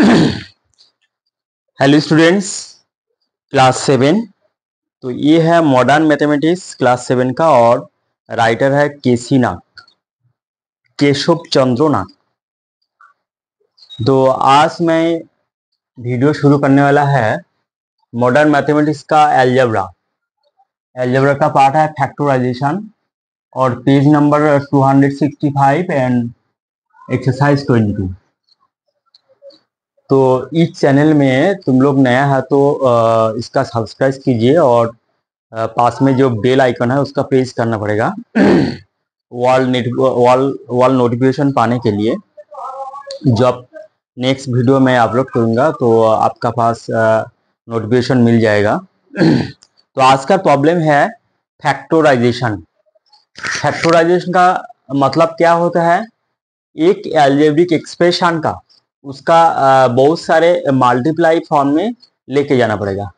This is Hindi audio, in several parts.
Hello students, class 7। तो ये है मॉडर्न मैथमेटिक्स क्लास 7 का और राइटर है केसी नाग, केशव चंद्र नाग। तो आज मैं वीडियो शुरू करने वाला है मॉडर्न मैथमेटिक्स का एलजेब्रा का पार्ट है फैक्टराइजेशन और पेज नंबर 265 एंड एक्सरसाइज 22। तो इस चैनल में तुम लोग नया है तो इसका सब्सक्राइब कीजिए और पास में जो बेल आइकन है उसका प्रेस करना पड़ेगा वॉल नोटिफिकेशन पाने के लिए। जब नेक्स्ट वीडियो मैं अपलोड करूंगा तो आपका पास नोटिफिकेशन मिल जाएगा। तो आज का प्रॉब्लम है फैक्टराइजेशन। फैक्टराइजेशन का मतलब क्या होता है? एक एल्जेब्रिक एक्सप्रेशन का उसका बहुत सारे मल्टीप्लाई फॉर्म में लेके जाना पड़ेगा।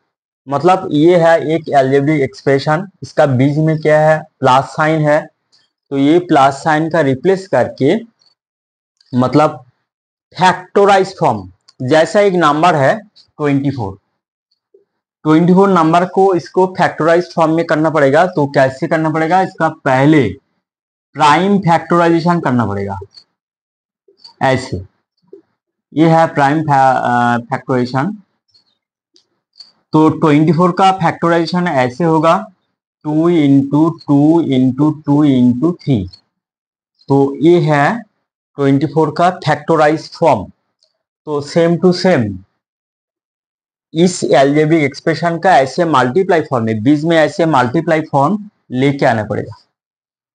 मतलब ये है एक एल्जेब्रिक एक्सप्रेशन, इसका बीच में क्या है? प्लस साइन है। तो ये प्लस साइन का रिप्लेस करके मतलब फैक्टराइज फॉर्म, जैसा एक नंबर है 24 नंबर को इसको फैक्टराइज फॉर्म में करना पड़ेगा। तो कैसे करना पड़ेगा? इसका पहले प्राइम फैक्टराइजेशन करना पड़ेगा। ऐसे ये है प्राइम फैक्टराइजेशन। तो 24 का फैक्टराइजेशन ऐसे होगा 2 इंटू 2 इंटू 2 इंटू 3। तो ये है 24 का फैक्टराइज फॉर्म। तो सेम टू सेम इस एल्जेब्रिक एक्सप्रेशन का ऐसे मल्टीप्लाई फॉर्म में, बीच में ऐसे मल्टीप्लाई फॉर्म लेके आना पड़ेगा।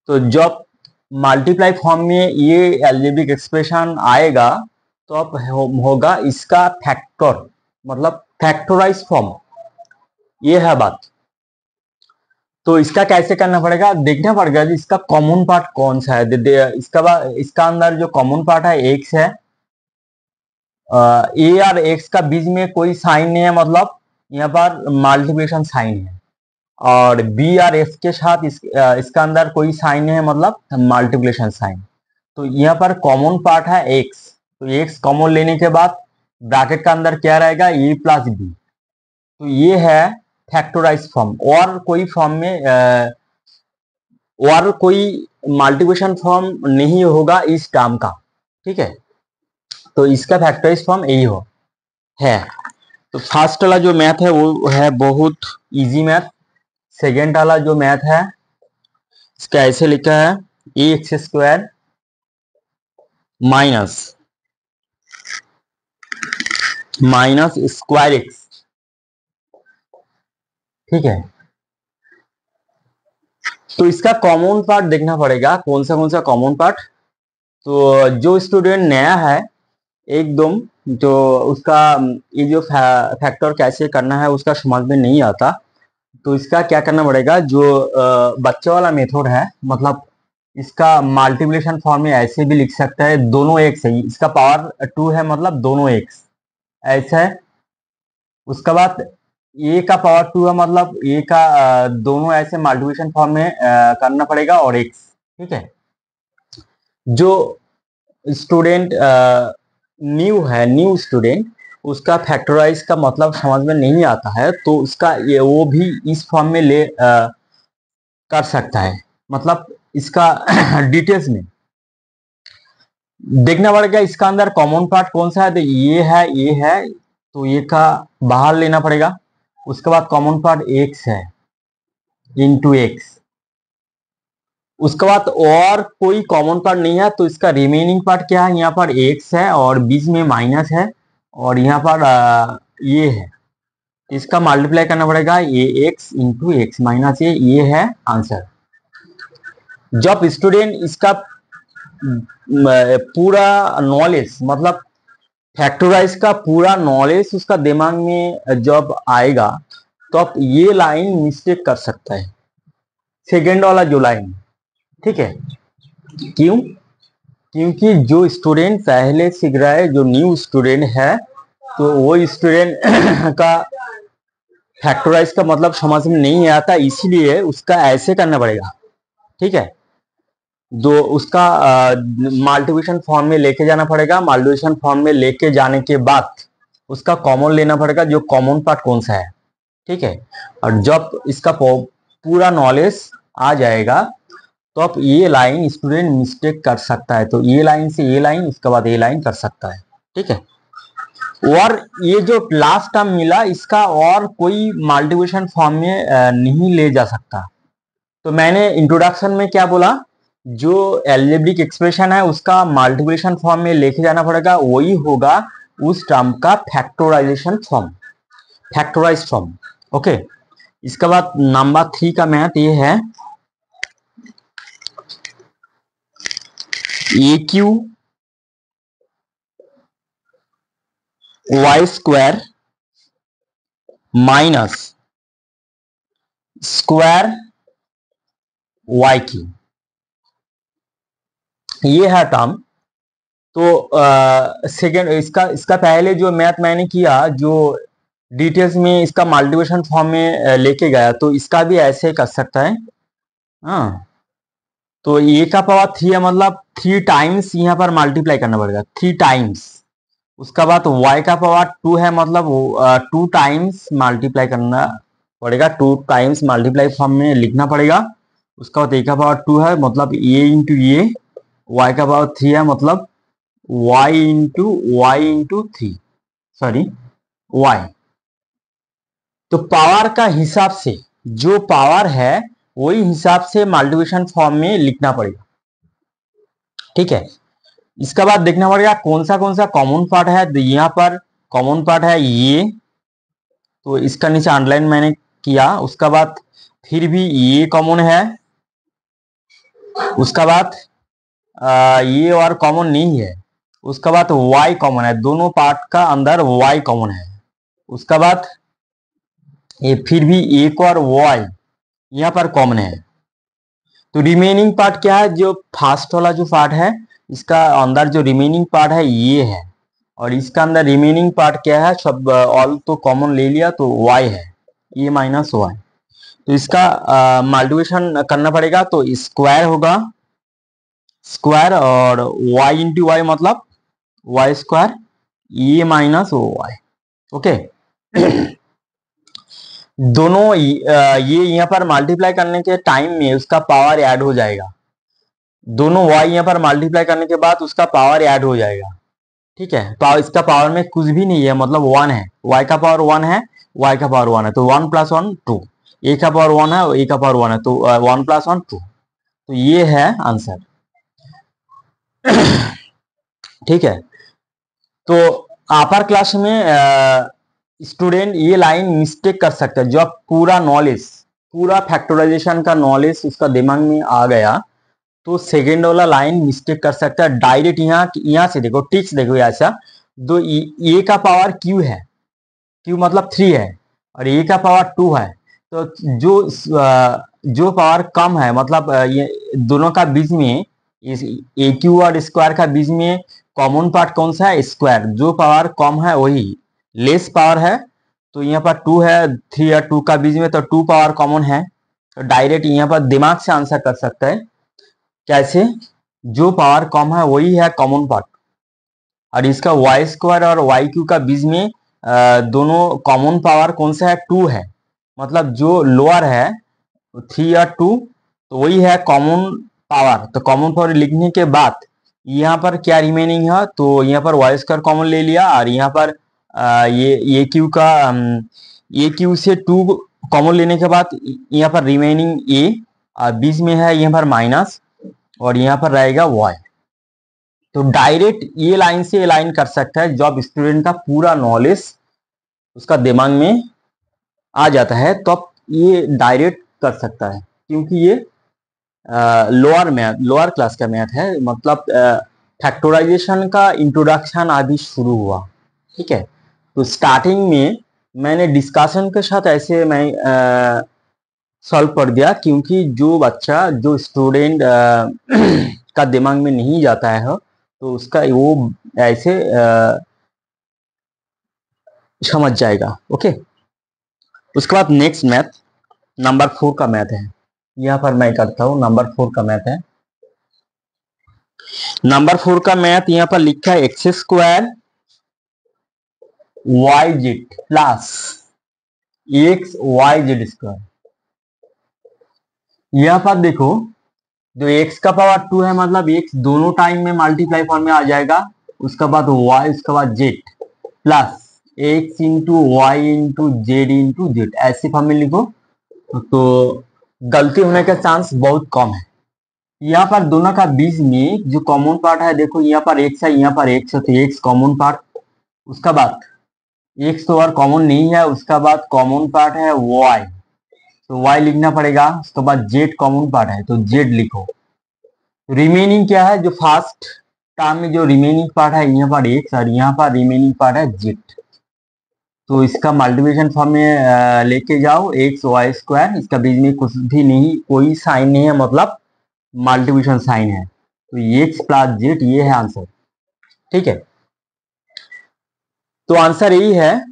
तो जब मल्टीप्लाई फॉर्म में ये एल्जेब्रिक एक्सप्रेशन आएगा तो अब होगा इसका फैक्टर, मतलब फैक्टराइज फॉर्म। ये है बात। तो इसका कैसे करना पड़ेगा? देखना पड़ेगा कि इसका कॉमन पार्ट कौन सा है। इसका अंदर जो कॉमन पार्ट है एक्स है। ए और एक्स का बीच में कोई साइन नहीं है, मतलब यहाँ पर मल्टीप्लिकेशन साइन है। और बी और एफ के साथ इसका अंदर कोई साइन नहीं है, मतलब मल्टीप्लिकेशन साइन। तो यहाँ पर कॉमन पार्ट है एक्स। तो एक्स कॉमन लेने के बाद ब्रैकेट का अंदर क्या रहेगा? ए प्लस बी। तो ये है फैक्टराइज फॉर्म। और कोई फॉर्म में और कोई मल्टीप्लिकेशन फॉर्म नहीं होगा इस टर्म का। ठीक है, तो इसका फैक्टराइज फॉर्म यही है। तो फर्स्ट वाला जो मैथ है वो है बहुत इजी मैथ। सेकेंड वाला जो मैथ है इसका ऐसे लिखा है a x square minus square x. ठीक है, तो इसका कॉमन पार्ट देखना पड़ेगा। कौन सा कॉमन पार्ट? तो जो स्टूडेंट नया है एकदम, जो उसका ये जो फैक्टर कैसे करना है उसका समझ में नहीं आता, तो इसका क्या करना पड़ेगा? जो बच्चे वाला मेथड है, मतलब इसका मल्टीप्लिकेशन फॉर्म में ऐसे भी लिख सकता है, दोनों एक्स है, इसका पावर 2 है, मतलब दोनों एक्स ऐसा है। उसके बाद ए का पावर 2 है, मतलब ए का दोनों ऐसे मल्टीप्लिकेशन फॉर्म में करना पड़ेगा और एक्स। ठीक है, जो स्टूडेंट न्यू स्टूडेंट, उसका फैक्टराइज का मतलब समझ में नहीं आता है, तो उसका ये वो भी इस फॉर्म में ले कर सकता है। मतलब इसका डिटेल्स में देखना पड़ेगा इसका अंदर कॉमन पार्ट कौन सा है। तो ये है, तो ये का बाहर लेना पड़ेगा। उसके बाद कॉमन पार्ट एक्स है इंटू एक्स। उसके बाद और कोई कॉमन पार्ट नहीं है, तो इसका रिमेनिंग पार्ट क्या है? यहाँ पर एक्स है और बीच में माइनस है और यहाँ पर ये है। इसका मल्टीप्लाई करना पड़ेगा, ये एक्स इंटू एक्स माइनस ये है आंसर। जब स्टूडेंट इसका पूरा नॉलेज, मतलब फैक्टराइज का पूरा नॉलेज उसका दिमाग में जब आएगा तो आप ये लाइन मिस्टेक कर सकता है, सेकेंड वाला जो लाइन। ठीक है, क्यों? क्योंकि जो स्टूडेंट पहले सीख रहा है, जो न्यू स्टूडेंट है, तो वो स्टूडेंट का फैक्टराइज का मतलब समझ में नहीं आता, इसीलिए उसका ऐसे करना पड़ेगा। ठीक है, जो उसका मल्टीप्लिकेशन फॉर्म में लेके जाना पड़ेगा। मल्टीप्लिकेशन फॉर्म में लेके जाने के बाद उसका कॉमन लेना पड़ेगा, जो कॉमन पार्ट कौन सा है, ठीक है। और जब इसका पूरा नॉलेज आ जाएगा तो अब ये लाइन स्टूडेंट मिस्टेक कर सकता है, तो ये लाइन से ये लाइन, उसके बाद ये लाइन कर सकता है, ठीक है। और ये जो लास्ट टर्म मिला इसका और कोई मल्टीप्लिकेशन फॉर्म में नहीं ले जा सकता। तो मैंने इंट्रोडक्शन में क्या बोला, जो एल्जेब्रिक एक्सप्रेशन है उसका मल्टीप्लिकेशन फॉर्म में लेके जाना पड़ेगा, वही होगा उस टर्म का factorisation form, factorise form. Okay, इसके बाद नंबर 3 का मैथ ये है a q y square minus square y q, ये है टर्म। तो सेकेंड इसका इसका पहले जो मैथ मैंने किया, जो डिटेल्स में इसका मल्टीप्लिकेशन फॉर्म में लेके गया, तो इसका भी ऐसे कर सकता है। हाँ, तो ए का पावर 3 है, मतलब 3 टाइम्स यहाँ पर मल्टीप्लाई करना पड़ेगा, 3 टाइम्स। उसका बाद y का पावर 2 है, मतलब 2 टाइम्स मल्टीप्लाई करना पड़ेगा, 2 टाइम्स मल्टीप्लाई फॉर्म में लिखना पड़ेगा। उसका बाद a का पावर 2 है, मतलब a इंटू ए, y का पावर 3 है, मतलब y इंटू 3, सॉरी y। तो पावर का हिसाब से जो पावर है वही हिसाब से मल्टीप्लिकेशन फॉर्म में लिखना पड़ेगा, ठीक है। इसके बाद देखना पड़ेगा कौन सा कॉमन पार्ट है। तो यहाँ पर कॉमन पार्ट है ये, तो इसका नीचे अंडरलाइन मैंने किया। उसका बाद फिर भी ये कॉमन है, उसका बाद ये और कॉमन नहीं है। उसका बाद y कॉमन है, दोनों पार्ट का अंदर y कॉमन है। उसका बाद ये फिर भी एक और y यहाँ पर कॉमन है। तो रिमेनिंग पार्ट क्या है, जो फर्स्ट वाला जो पार्ट है इसका अंदर जो रिमेनिंग पार्ट है ये है, और इसका अंदर रिमेनिंग पार्ट क्या है, सब ऑल तो कॉमन ले लिया तो y है, ये माइनस y। तो इसका मल्टीप्लिकेशन करना पड़ेगा, तो स्क्वायर होगा, स्क्वायर और y इंटू वाई मतलब y स्क्वायर, ये माइनस y। ओके दोनों ये यहाँ पर मल्टीप्लाई करने के टाइम में उसका पावर ऐड हो जाएगा, दोनों y यहाँ पर मल्टीप्लाई करने के बाद उसका पावर ऐड हो जाएगा, ठीक है। पावर, इसका पावर में कुछ भी नहीं है, मतलब 1 है, y का पावर 1 है, y का पावर 1 है, तो 1 प्लस 1 2, a का पावर 1 है, a का पावर 1 है, तो 1 प्लस 1 2। तो ये है आंसर, ठीक है। तो अपर क्लास में स्टूडेंट ये लाइन मिस्टेक कर सकता है, जब पूरा नॉलेज, पूरा फैक्टराइजेशन का नॉलेज उसका दिमाग में आ गया तो सेकेंड वाला लाइन मिस्टेक कर सकता है। डायरेक्ट यहाँ से देखो, टिक्स देखो ऐसा, दो ए का पावर क्यू है, क्यू मतलब 3 है, और ए का पावर 2 है, तो जो पावर कम है, मतलब ये दोनों का बीच में, इस ए क्यू और स्क्वायर का बीच में कॉमन पार्ट कौन सा है, स्क्वायर। जो पावर कम है वही लेस पावर है, तो यहाँ पर 2 है, 3 और 2 का बीच में, तो 2 पावर कॉमन है। तो डायरेक्ट यहाँ पर दिमाग से आंसर कर सकता है, कैसे, जो पावर कम है वही है कॉमन पार्ट, और इसका वाई स्क्वायर और वाई क्यू का बीच में दोनों कॉमन पावर कौन सा है, 2 है, मतलब जो लोअर है 3 या 2, तो वही है कॉमन पावर। तो कॉमन पावर लिखने के बाद यहाँ पर क्या रिमेनिंग है, तो यहाँ पर वाई स्क्वायर कॉमन ले लिया, और यहाँ पर ये क्यू का ए क्यू से 2 कॉमन लेने के बाद यहाँ पर रिमेनिंग ए, और बीच में है यहाँ पर माइनस, और यहाँ पर रहेगा y। तो डायरेक्ट ये लाइन से ये लाइन कर सकता है, जब स्टूडेंट का पूरा नॉलेज उसका दिमाग में आ जाता है तो अब ये डायरेक्ट कर सकता है, क्योंकि ये लोअर क्लास का मैथ है, मतलब फैक्टराइजेशन का इंट्रोडक्शन अभी शुरू हुआ, ठीक है। तो स्टार्टिंग में मैंने डिस्कशन के साथ ऐसे मैं सॉल्व कर दिया, क्योंकि जो बच्चा, जो स्टूडेंट का दिमाग में नहीं जाता है तो उसका वो ऐसे समझ जाएगा। ओके, उसके बाद नेक्स्ट मैथ नंबर 4 का मैथ है, यहाँ पर मैं करता हूँ, नंबर 4 का मैथ है। नंबर 4 का मैथ यहाँ पर लिखा है X square Y Z plus X Y Z square. यहाँ पर देखो जो x का पावर 2 है मतलब x दोनों टाइम में मल्टीप्लाई फॉर्म में आ जाएगा, उसके बाद y, उसके बाद z plus x into Y into Z into Z, ऐसे फॉर्म में लिखो तो गलती होने का चांस बहुत कम है। यहाँ पर दोनों का बीच में जो कॉमन पार्ट है, देखो यहाँ पर x है, यहाँ पर x है, तो x कॉमन पार्ट, उसका बाद x तो और कॉमन नहीं है, उसका बाद कॉमन पार्ट है y, तो y लिखना पड़ेगा, उसके बाद z कॉमन पार्ट है तो z लिखो। रिमेनिंग क्या है, जो फर्स्ट टर्म में जो रिमेनिंग पार्ट है यहाँ पर x और यहाँ पर रिमेनिंग पार्ट है z, तो इसका मल्टीप्लिकेशन फॉर्म में लेके जाओ एक्स वाई स्क्वायर, इसका बीच में कुछ भी नहीं, कोई साइन नहीं है, मतलब मल्टीप्लिकेशन साइन है, तो एक्स प्लस जेड ये है आंसर। ठीक है, तो आंसर यही है।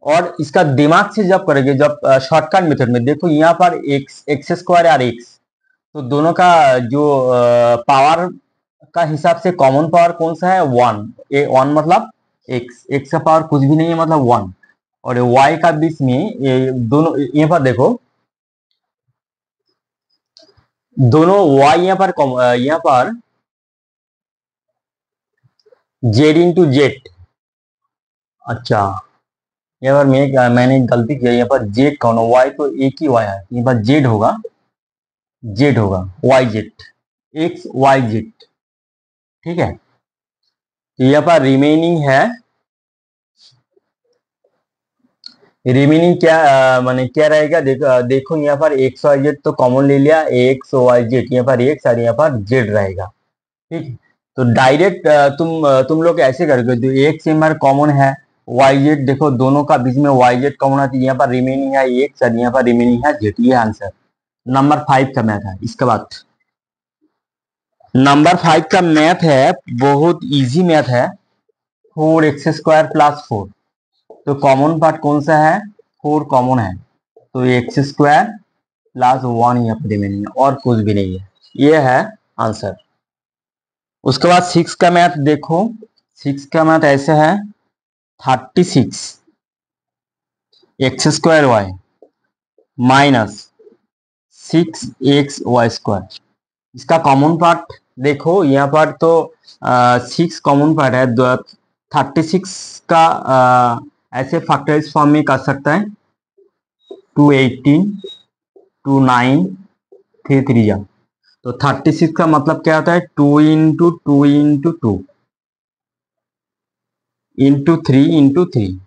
और इसका दिमाग से जब करेंगे, जब शॉर्टकट मेथड में, देखो यहाँ पर एक्स एक्स स्क्वायर और एक्स, तो दोनों का जो पावर का हिसाब से कॉमन पावर कौन सा है, वन, ए वन मतलब एक्स, एक्स का पावर कुछ भी नहीं है मतलब वन, और वाई का बीच में ये दोनों, यहाँ पर देखो दोनों वाई यहाँ पर जेड इंटू जेड, अच्छा यहाँ पर मैंने गलती किया, यहाँ पर जेड कौन है, वाई तो एक ही वाई है, यहाँ पर जेड होगा, जेड होगा Y Z, X Y Z. ठीक है, तो यहाँ पर रिमेनिंग है, रिमेनिंग क्या माने क्या रहेगा, देखो यहाँ पर एक्स वाई जेड तो कॉमन ले लिया, एक्स वाई जेड, यहाँ पर एक्स और यहाँ पर जेड रहेगा। ठीक, तो डायरेक्ट तुम लोग ऐसे करोगे, जो एक्स यहाँ पर कॉमन है, वाई जेड देखो दोनों का बीच में वाई जेड कॉमन है, तो यहाँ पर रिमेनिंग है एक्स और यहाँ पर रिमेनिंग है जेड, ये आंसर नंबर 5 का मैथ है। इसके बाद नंबर 5 का मैथ है, बहुत इजी मैथ है, 4x² प्लस 4, तो कॉमन पार्ट कौन सा है, 4 कॉमन है, तो x² प्लस 1 यहाँ पर रिमेनिंग है, और कुछ भी नहीं है, ये है आंसर। उसके बाद 6 का मैथ देखो, 6 का मैथ ऐसे है, 36 x² माइनस 6x² इसका कॉमन पार्ट देखो, यहाँ पर तो 6 कॉमन पार्ट है, 36 का ऐसे फैक्टराइज फॉर्म में कर सकता है, 218 29 3 3 जा, तो 36 का मतलब क्या होता है, 2 इंटू 2 इंटू 2 इंटू 3 इंटू 3,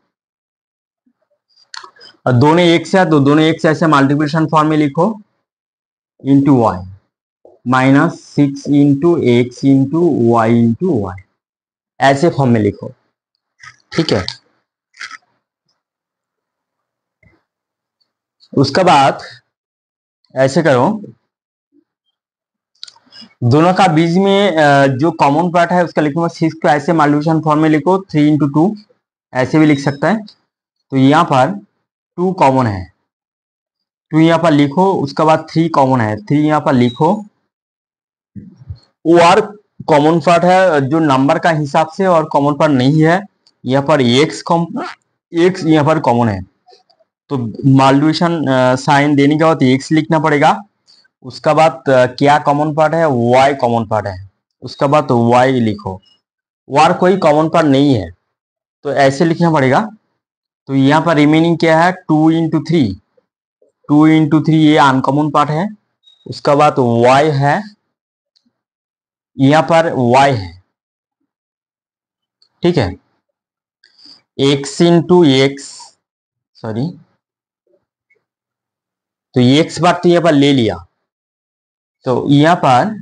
और दोनों एक से है तो दोनों एक से ऐसे मल्टीप्लिकेशन फॉर्म में लिखो, into Y minus 6 into X into Y, ऐसे फॉर्म में लिखो। ठीक है, उसके बाद ऐसे करो, दोनों का बीच में जो कॉमन पार्ट है उसका लिखूंगा 6 को ऐसे मल्टीप्लिकेशन फॉर्म में लिखो, 3 इंटू 2 ऐसे भी लिख सकता है, तो यहाँ पर 2 कॉमन है, 2 यहाँ पर लिखो, उसके बाद 3 कॉमन है, 3 यहाँ पर लिखो, और कॉमन पार्ट है जो नंबर का हिसाब से, और कॉमन पार्ट नहीं है, यहाँ पर एक्स यहाँ पर कॉमन है, तो मल्टीप्लिकेशन साइन देने के बाद एक्स लिखना पड़ेगा, उसका बाद क्या कॉमन पार्ट है, वाई कॉमन पार्ट है, उसका बाद वाई लिखो, और कोई कॉमन पार्ट नहीं है तो ऐसे लिखना पड़ेगा, तो यहाँ पर रिमेनिंग क्या है, 2 इंटू 3, 2 इंटू 3 ये अनकॉमन पार्ट है, उसका बाद y है, यहाँ पर y है। ठीक है, x इंटू एक्स, सॉरी, तो x पार्ट तो यहाँ पर ले लिया, तो यहाँ पर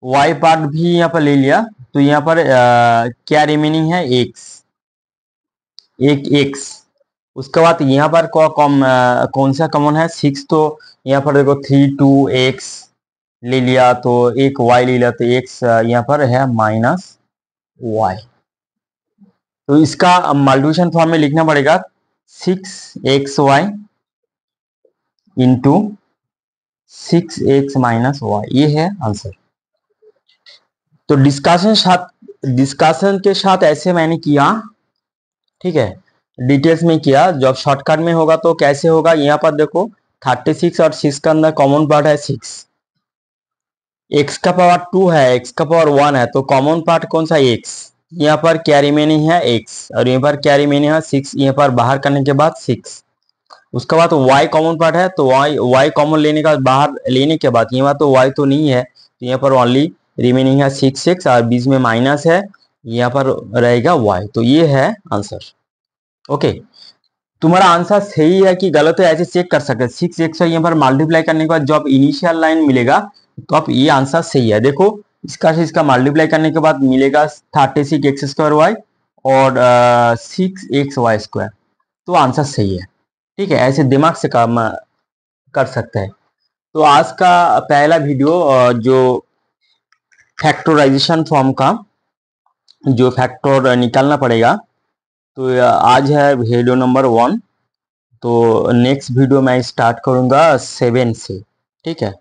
y पार्ट भी यहाँ पर ले लिया, तो यहाँ पर क्या रिमेनिंग है, एक x, उसके बाद यहाँ पर कौन सा कॉमन है, 6, तो यहाँ पर देखो 3 2 x ले लिया, तो एक y ले लिया, तो x यहाँ पर है माइनस y, तो इसका मल्टीप्लिकेशन फॉर्म में लिखना पड़ेगा 6xy into 6x minus y, ये है आंसर। तो डिस्कशन के साथ ऐसे मैंने किया, ठीक है, डिटेल्स में किया। जब शॉर्टकट में होगा तो कैसे होगा, यहाँ पर देखो 36 और 6 का अंदर कॉमन पार्ट है 6, x का पावर 2 है, x का पावर 1 है, तो कॉमन पार्ट कौन सा x, यहाँ पर क्या रिमेनिंग है x, और यहाँ पर क्या रिमेनिंग है 6, यहाँ पर बाहर करने के बाद 6। उसके बाद y कॉमन पार्ट है, तो y कॉमन लेने का बाहर लेने के बाद यहाँ तो y तो नहीं है, तो यहाँ पर ओनली रिमेनिंग है 6 और बीच में माइनस है, यहाँ पर रहेगा y। तो ये है आंसर। ओके, तुम्हारा आंसर सही है कि गलत है ऐसे चेक कर सकते हैं। 6x यहाँ पर मल्टीप्लाई करने के बाद जब इनिशियल लाइन मिलेगा तो अब ये आंसर सही है। देखो इसका मल्टीप्लाई करने के बाद मिलेगा 36x² y और 6xy², तो आंसर सही है। ठीक है, ऐसे दिमाग से काम कर सकते हैं। तो आज का पहला वीडियो जो फैक्टराइजेशन फॉर्म का जो फैक्टर निकालना पड़ेगा, तो आज है वीडियो नंबर 1। तो नेक्स्ट वीडियो मैं स्टार्ट करूंगा 7 से। ठीक है,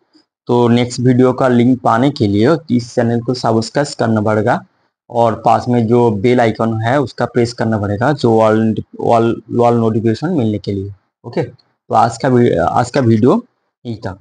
तो नेक्स्ट वीडियो का लिंक पाने के लिए इस चैनल को सब्सक्राइब करना पड़ेगा और पास में जो बेल आइकन है उसका प्रेस करना पड़ेगा, जो ऑल नोटिफिकेशन मिलने के लिए। ओके, तो आज का वीडियो यहीं तक।